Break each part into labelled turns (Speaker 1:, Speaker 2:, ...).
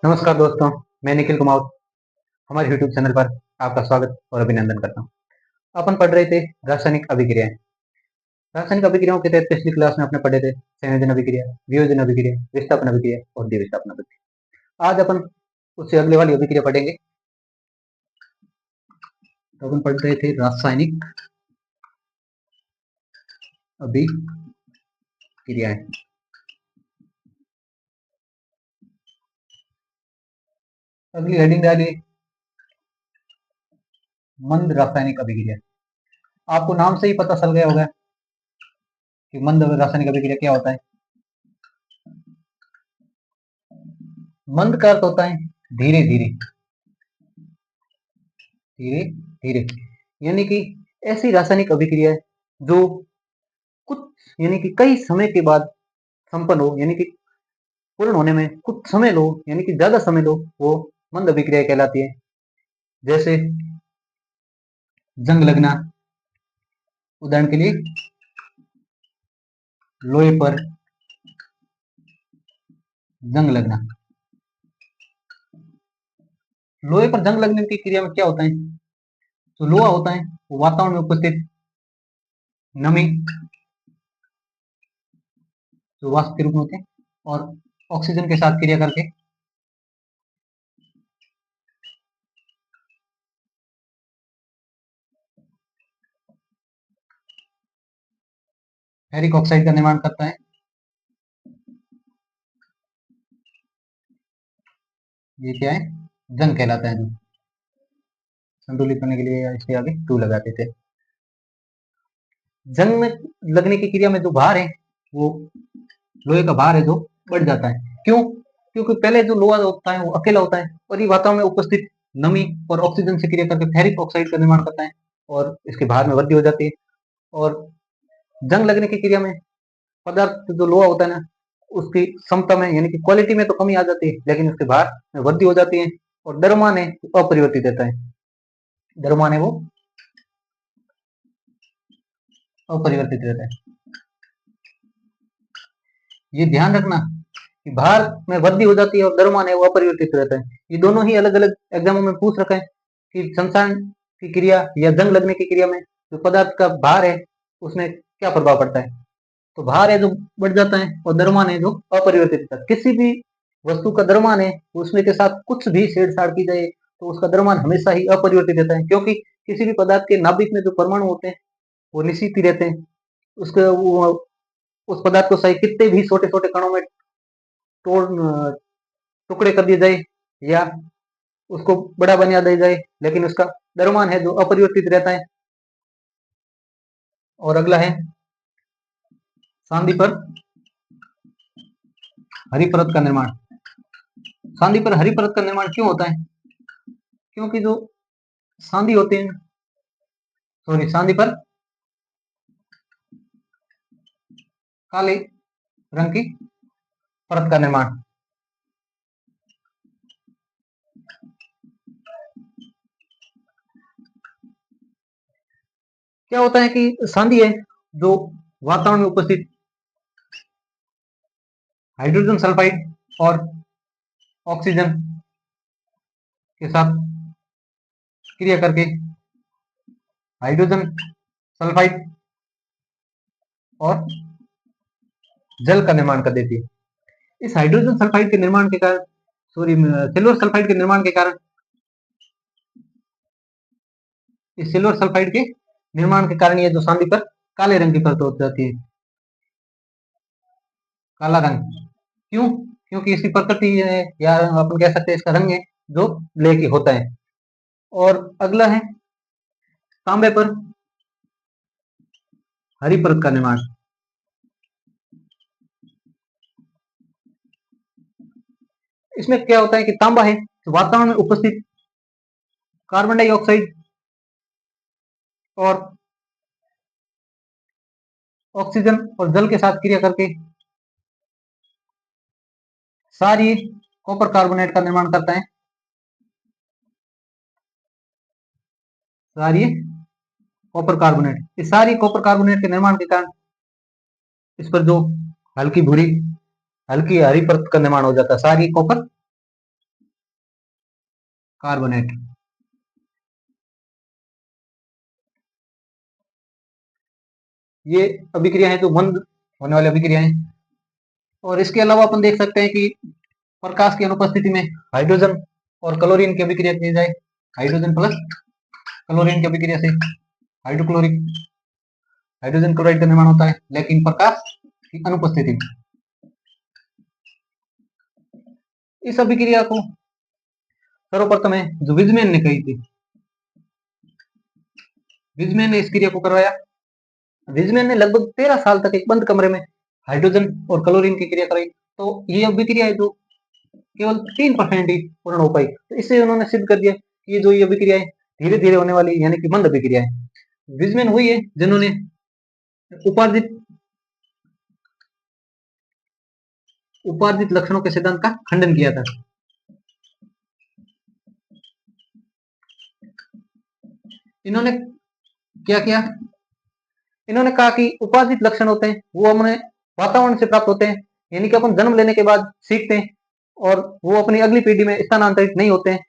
Speaker 1: नमस्कार दोस्तों, मैं निखिल कुमार हमारे यूट्यूब चैनल पर आपका स्वागत और अभिनंदन करता हूँ। अपन पढ़ रहे थे रासायनिक अभिक्रियाएं। रासायनिक अभिक्रियाओं के तहत पिछली क्लास में अपने पढ़े थे संयोजन अभिक्रिया, वियोजन अभिक्रिया, विस्थापन अभिक्रिया और द्विविस्थापन अभिक्रिया। आज अपन उससे अगले वाली अभिक्रिया पढ़ेंगे। तो अपन पढ़ रहे थे रासायनिक अभिक्रियाएं। अगली हेडिंग डालिए मंद रासायनिक अभिक्रिया। आपको नाम से ही पता चल गया होगा कि मंद रासायनिक अभिक्रिया क्या होता है। मंद का अर्थ होता है धीरे धीरे, धीरे धीरे, यानी कि ऐसी रासायनिक अभिक्रिया है जो कुछ यानी कि कई समय के बाद संपन्न हो, यानी कि पूर्ण होने में कुछ समय लो, यानी कि ज्यादा समय लो, वो मंद अभिक्रिया कहलाती है। जैसे जंग लगना, उदाहरण के लिए लोहे पर जंग लगना। लोहे पर जंग लगने की क्रिया में क्या होता है, तो लोहा होता है वो वातावरण में उपस्थित नमी जो वाष्प के रूप में होते हैं और ऑक्सीजन के साथ क्रिया करके फेरिक ऑक्साइड का निर्माण करता है। ये क्या है, जंग कहलाता है। जो संतुलित करने के लिए इसके आगे टू लगाते थे। जंग में लगने की क्रिया में जो भार है वो लोहे का भार है जो बढ़ जाता है। क्यों? क्योंकि पहले जो लोहा होता है वो अकेला होता है और ये वातावरण में उपस्थित नमी और ऑक्सीजन से क्रिया करके फेरिक ऑक्साइड का निर्माण करता है और इसके भार में वृद्धि हो जाती है। और जंग लगने की क्रिया में पदार्थ जो लोहा होता है ना, उसकी क्षमता में यानी कि क्वालिटी में तो कमी आ जाती है, लेकिन उसके भार में वृद्धि हो जाती है और द्रव्यमान है अपरिवर्तित रहता है। द्रव्यमान है वो अपरिवर्तित रहता है। ये ध्यान रखना कि भार में वृद्धि हो जाती है और द्रव्यमान है वो अपरिवर्तित रहता है। ये दोनों ही अलग अलग एग्जामों में पूछ रखा है कि संसान की क्रिया या जंग लगने की क्रिया में जो पदार्थ का भार है उसमें क्या प्रभाव पड़ता है। तो भार है जो बढ़ जाता है और द्रव्यमान है जो अपरिवर्तित रहता है। किसी भी वस्तु का द्रव्यमान है उसमें के साथ कुछ भी छेड़छाड़ की जाए तो उसका द्रव्यमान हमेशा ही अपरिवर्तित रहता है, क्योंकि किसी भी पदार्थ के नाभिक में जो परमाणु होते हैं वो निश्चित ही रहते हैं। उसके उस पदार्थ को सही कितने भी छोटे छोटे कणों में तोड़ टुकड़े कर दिए जाए या उसको बड़ा बना दिया जाए, लेकिन उसका द्रव्यमान है जो अपरिवर्तित रहता है। और अगला है सांदी पर हरी परत का निर्माण। सांदी पर हरी परत का निर्माण क्यों होता है? क्योंकि जो सांदी होते हैं, सॉरी, सांदी पर काले रंग की परत का निर्माण। क्या होता है कि सांदी है जो वातावरण में उपस्थित हाइड्रोजन सल्फाइड और ऑक्सीजन के साथ क्रिया करके हाइड्रोजन सल्फाइड और जल का निर्माण कर देती है। इस हाइड्रोजन सल्फाइड के निर्माण के कारण, सॉरी, सिल्वर सल्फाइड के निर्माण के कारण, इस सिल्वर सल्फाइड के निर्माण के कारण ये जो सांदी पर काले रंग की परत हो जाती है, काला रंग। क्यों? क्योंकि इसकी प्रकृति है या अपन कह सकते हैं इसका रंग है जो ब्लैक होता है। और अगला है तांबे पर हरी परत का निर्माण। इसमें क्या होता है कि तांबा है तो वातावरण में उपस्थित कार्बन डाइऑक्साइड और ऑक्सीजन और जल के साथ क्रिया करके सारी कॉपर कार्बोनेट का निर्माण करता है। सारी कॉपर कार्बोनेट, इस सारी कॉपर कार्बोनेट के निर्माण के कारण इस पर जो हल्की भूरी हल्की हरी परत का निर्माण हो जाता है, सारी कॉपर कार्बोनेट। ये अभिक्रिया है जो मंद होने वाली अभिक्रिया है। और इसके अलावा अपन देख सकते हैं कि प्रकाश की अनुपस्थिति में हाइड्रोजन और क्लोरीन की अभिक्रिया की जाए, हाइड्रोजन प्लस क्लोरीन की अभिक्रिया से हाइड्रोक्लोरिक हाइड्रोजन क्लोराइड का निर्माण होता है, लेकिन प्रकाश की अनुपस्थिति में। इस अभिक्रिया को सर्वप्रथम है जो विजमैन ने कही थी, विजमैन ने इस क्रिया को करवाया। विजमैन ने लगभग 13 साल तक एक बंद कमरे में हाइड्रोजन और क्लोरीन की क्रिया कराई। तो ये अभिक्रिया है जो केवल 3% ही पूर्ण हो पाई। तो इससे उन्होंने सिद्ध कर दिया कि ये जो ये अभिक्रिया है धीरे धीरे होने वाली यानी कि मंद अभिक्रिया है। विजमैन वही है जिन्होंने उपार्जित लक्षणों के सिद्धांत का खंडन किया था। इन्होंने क्या किया, इन्होंने कहा कि उपार्जित लक्षण होते हैं वो हमें वातावरण से प्राप्त होते हैं, यानी कि अपन जन्म लेने के बाद सीखते हैं और वो अपनी अगली पीढ़ी में स्थानांतरित नहीं होते हैं।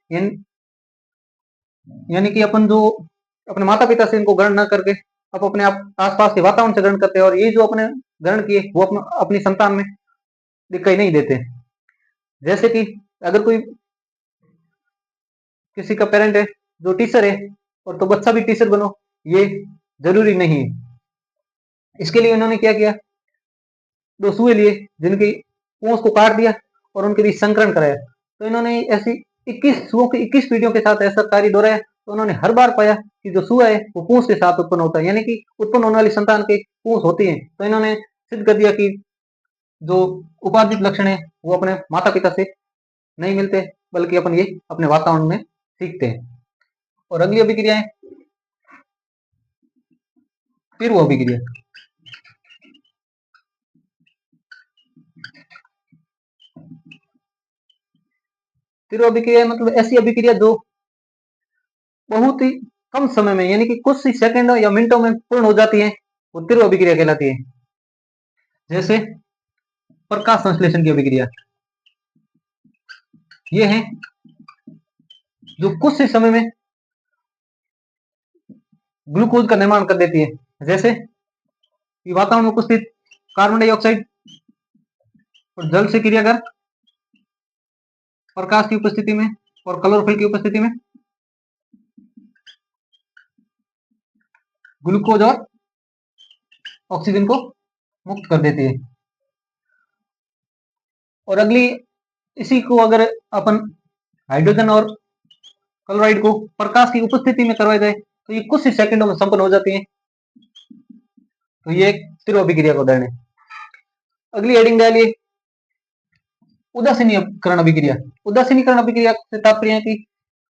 Speaker 1: यानी कि अपन जो अपने माता पिता से इनको ग्रहण न करके आप अपने आसपास के वातावरण से ग्रहण करते हैं, और ये जो अपने ग्रहण किए वो अपनी संतान में दिखाई नहीं देते। जैसे कि अगर कोई किसी का पेरेंट है जो टीचर है और तो बच्चा भी टीचर बनो, ये जरूरी नहीं है। इसके लिए उन्होंने क्या किया, 2 सुए लिए जिनकी पूंछ को काट दिया और उनके बीच संकरण कराया। तो इन्होंने ऐसी 21 सुओं की 21 पीढ़ियों के साथ ऐसा कार्य दोहराया। तो उन्होंने हर बार पाया कि जो सुआ है वो पूंछ के साथ उत्पन्न होता है, यानी कि उत्पन्न होने वाली संतान के पूंछ होती है। तो इन्होंने सिद्ध कर दिया कि जो उपार्जित लक्षण है वो अपने माता पिता से नहीं मिलते, बल्कि अपन ये अपने वातावरण में सीखते हैं। और अगली अभिक्रिया है पिरुव अभिक्रिया। पिरुव अभिक्रिया मतलब ऐसी अभिक्रिया जो बहुत ही कम समय में यानी कि कुछ ही सेकंडों या मिनटों में पूर्ण हो जाती है, वो पिरुव अभिक्रिया कहलाती है। जैसे प्रकाश संश्लेषण की अभिक्रिया, ये है जो कुछ ही समय में ग्लूकोज का निर्माण कर देती है। जैसे कि वातावरण में उपस्थित कार्बन डाइऑक्साइड और जल से क्रिया कर प्रकाश की उपस्थिति में और क्लोरोफिल की उपस्थिति में ग्लूकोज और ऑक्सीजन को मुक्त कर देती है। और अगली इसी को अगर अपन हाइड्रोजन और क्लोराइड को प्रकाश की उपस्थिति में करवाया जाए तो ये कुछ ही सेकंडों में संपन्न हो जाती है। तो ये एक पिरुव अभिक्रिया का उदाहरण है। अगली हेडिंग डालिए उदासीनीकरण अभिक्रिया। उदासीनीकरण अभिक्रिया से तात्पर्य है कि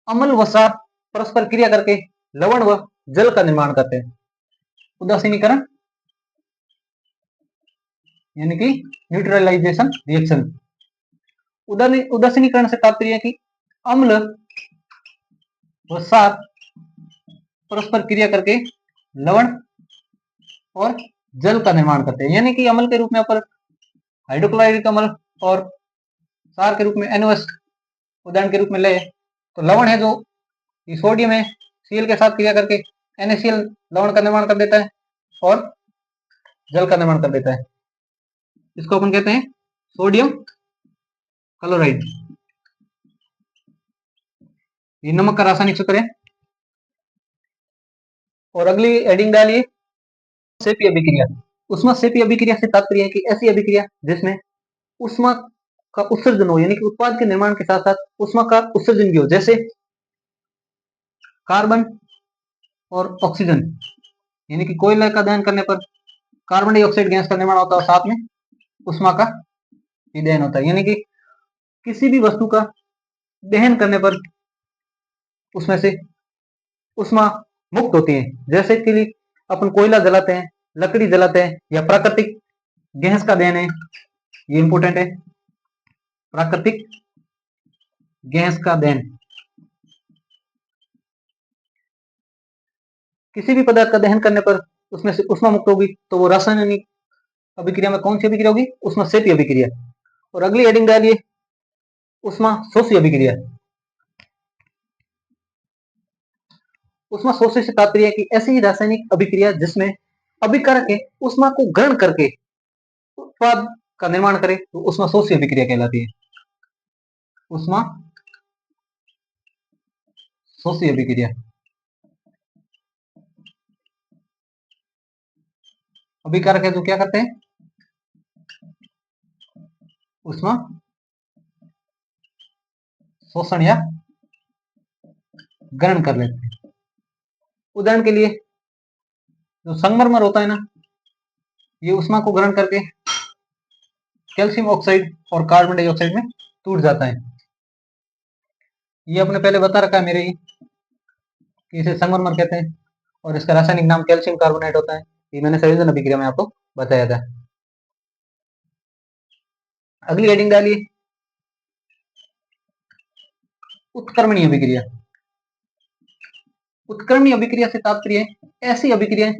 Speaker 1: अम्ल व क्षार परस्पर क्रिया करके लवण व जल का निर्माण करते हैं। उदासीनीकरण यानी कि न्यूट्रलाइजेशन रिएक्शन। उदासीनीकरण से तात्पर्य है कि अम्ल व क्षार परस्पर क्रिया करके लवण और जल का निर्माण करते हैं। यानी कि अम्ल के रूप में अपन हाइड्रोक्लोरिक अम्ल और क्षार के रूप में NOS उदाहरण के रूप में ले, तो लवण है जो सोडियम है Cl के साथ क्रिया करके NaCl लवण का निर्माण कर देता है और जल का निर्माण कर देता है। इसको अपन कहते हैं सोडियम क्लोराइड। ये नमक का रासायनिक सूत्र है। और अगली हेडिंग डालिए सेपी अभिक्रिया। उष्मा सेपी अभिक्रिया से तात्पर्य है कि ऐसी अभिक्रिया जिसमें उष्मा का उत्सर्जन हो, यानी कि उत्पाद के निर्माण के साथ साथ उष्मा का उत्सर्जन भी हो। जैसे कार्बन और ऑक्सीजन, यानी कि कोयले का दहन करने पर कार्बन डाइऑक्साइड गैस का निर्माण होता है और साथ में उष्मा का दहन होता है। यानी कि किसी भी वस्तु का दहन करने पर उसमें से उष्मा मुक्त होती है। जैसे कि अपन कोयला जलाते हैं, लकड़ी जलाते हैं, या प्राकृतिक गैस का दहन है, ये इंपॉर्टेंट है, प्राकृतिक गैस का दहन। किसी भी पदार्थ का दहन करने पर उसमें से उष्मा मुक्त होगी, तो वो रासायनिक अभिक्रिया में कौन सी अभिक्रिया होगी? उष्मा सेपी अभिक्रिया। और अगली हेडिंग डालिए उष्मा शोषी अभिक्रिया। उष्मा शोषी से तात्पर्य है कि ऐसी रासायनिक अभिक्रिया जिसमें अभिकारक के उष्मा को ग्रहण करके उत्पाद का निर्माण करे तो उष्मा शोषी अभिक्रिया कहलाती है। उष्मा शोषी अभिक्रिया। अभिकारक है तो क्या करते हैं, उष्मा शोषण या ग्रहण कर लेते हैं। उदाहरण के लिए जो संगमरमर होता है ना, ये उष्मा को ग्रहण करके कैल्शियम ऑक्साइड और कार्बन डाइऑक्साइड में टूट जाता है। ये अपने पहले बता रखा है मेरे ही कि इसे संगमरमर कहते हैं और इसका रासायनिक नाम कैल्शियम कार्बोनेट होता है। ये मैंने संयोजन अभिक्रिया में आपको बताया था। अगली हेडिंग डालिए, उत्क्रमणीय अभिक्रिया। उत्क्रमणीय अभिक्रिया से तात्पर्य ऐसी अभिक्रिया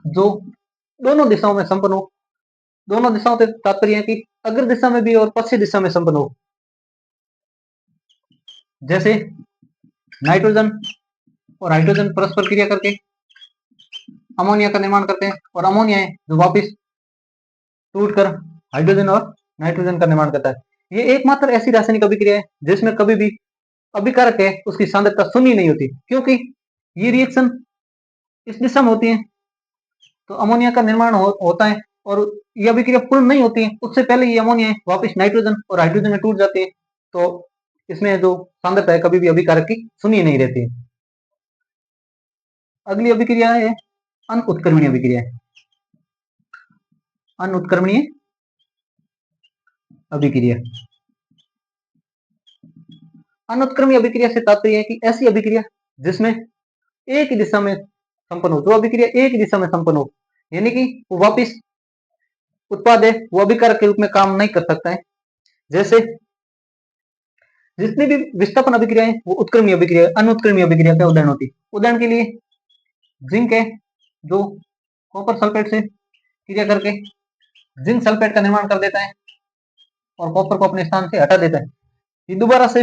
Speaker 1: जो दोनों दिशाओं में संपन्न हो। दोनों दिशाओं से तात्पर्य है कि अग्र दिशा में भी और पश्चिम दिशा में संपन्न हो। जैसे नाइट्रोजन और हाइड्रोजन परस्पर क्रिया करके अमोनिया का निर्माण करते हैं और अमोनिया है जो वापस टूटकर हाइड्रोजन और नाइट्रोजन का निर्माण करता है। ये एकमात्र ऐसी रासायनिक अभिक्रिया है जिसमें कभी भी अभिकारक है उसकी सांद्रता शून्य नहीं होती, क्योंकि ये रिएक्शन इस दिशा में होती है तो अमोनिया का निर्माण होता है और ये अभिक्रिया पूर्ण नहीं होती है, उससे पहले ये अमोनिया है वापस नाइट्रोजन और हाइड्रोजन में टूट जाती है, तो इसमें जो सांद्रता है कभी भी अभिकारक की शून्य नहीं रहती है। अगली अभिक्रिया है अनुत्क्रमणीय अभिक्रिया। अनुत्क्रमणीय अभिक्रिया। अनुत्क्रमणीय अभिक्रिया से तात्पर्य है कि ऐसी अभिक्रिया जिसमें एक ही दिशा में संपन्न हो। जो अभिक्रिया एक ही दिशा में संपन्न हो यानी कि वो वापिस उत्पाद है वो अभिकारक के रूप में काम नहीं कर सकता है। जैसे जितनी भी विस्थापन अभिक्रिया है वो उत्क्रमणीय अभिक्रिया, अनुत्क्रमणीय अभिक्रिया का उदाहरण होती है। उदाहरण के लिए जिंक है जो कॉपर सल्फेट से क्रिया करके जिंक सल्फेट का निर्माण कर देता है और कॉपर को अपने स्थान से हटा देता है। ये दोबारा से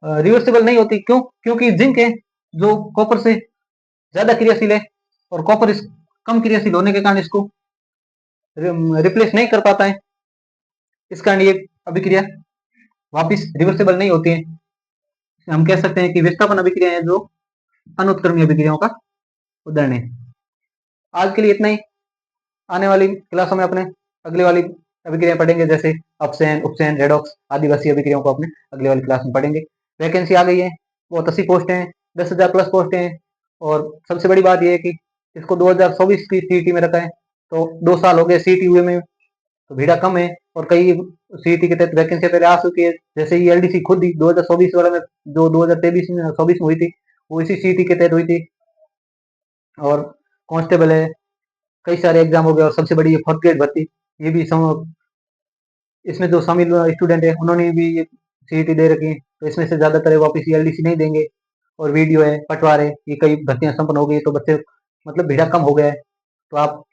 Speaker 1: रिवर्सिबल नहीं होती। क्यों? क्योंकि जिंक है जो कॉपर से ज्यादा क्रियाशील है और कॉपर इस कम क्रियाशील होने के कारण इसको रिप्लेस नहीं कर पाता है। इस कारण ये अभिक्रिया वापिस रिवर्सिबल नहीं होती है। हम कह सकते हैं कि विस्थापन अभिक्रिया है जो अनुत्क्रमणीय अभिक्रियाओं का उदाहरण है। आज के लिए इतना ही। आने वाली क्लासों में अपने अगली वाली अभिक्रिया पढ़ेंगे, जैसे अपसेन, उपसेन, रेडॉक्स, आदिवासी अभिक्रियाओं को अपने अगली वाली क्लास में पढ़ेंगे। वैकेंसी आ गई है, वो 80 पोस्ट हैं, 10,000 प्लस पोस्ट हैं और सबसे बड़ी बात यह है कि इसको 2024 की सीईटी में रखा है, तो 2 साल हो गए सीईटी हुए में, तो भीड़ा कम है और कई सीईटी के तहत वैकेंसी पहले आ चुकी है। जैसे ये एलडीसी खुद ही 2024 वाले में जो 2023 में 24 में हुई थी वो इसी सीईटी के तहत हुई थी। और कांस्टेबल है, कई सारे एग्जाम हो गए और सबसे बड़ी ये फोर्थ ग्रेड भर्ती, ये भी इसमें जो शामिल स्टूडेंट है उन्होंने भी ये सीईटी दे रखी है, तो इसमें से ज्यादातर वापस एलडीसी नहीं देंगे। और वीडियो है, पटवार है, ये कई भर्तियां संपन्न हो गई तो बच्चे मतलब भीड़ा कम हो गया है। तो आप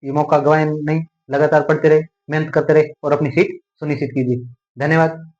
Speaker 1: ये मौका गवाएं नहीं, लगातार पढ़ते रहे, मेहनत करते रहे और अपनी सीट सुनिश्चित कीजिए। धन्यवाद।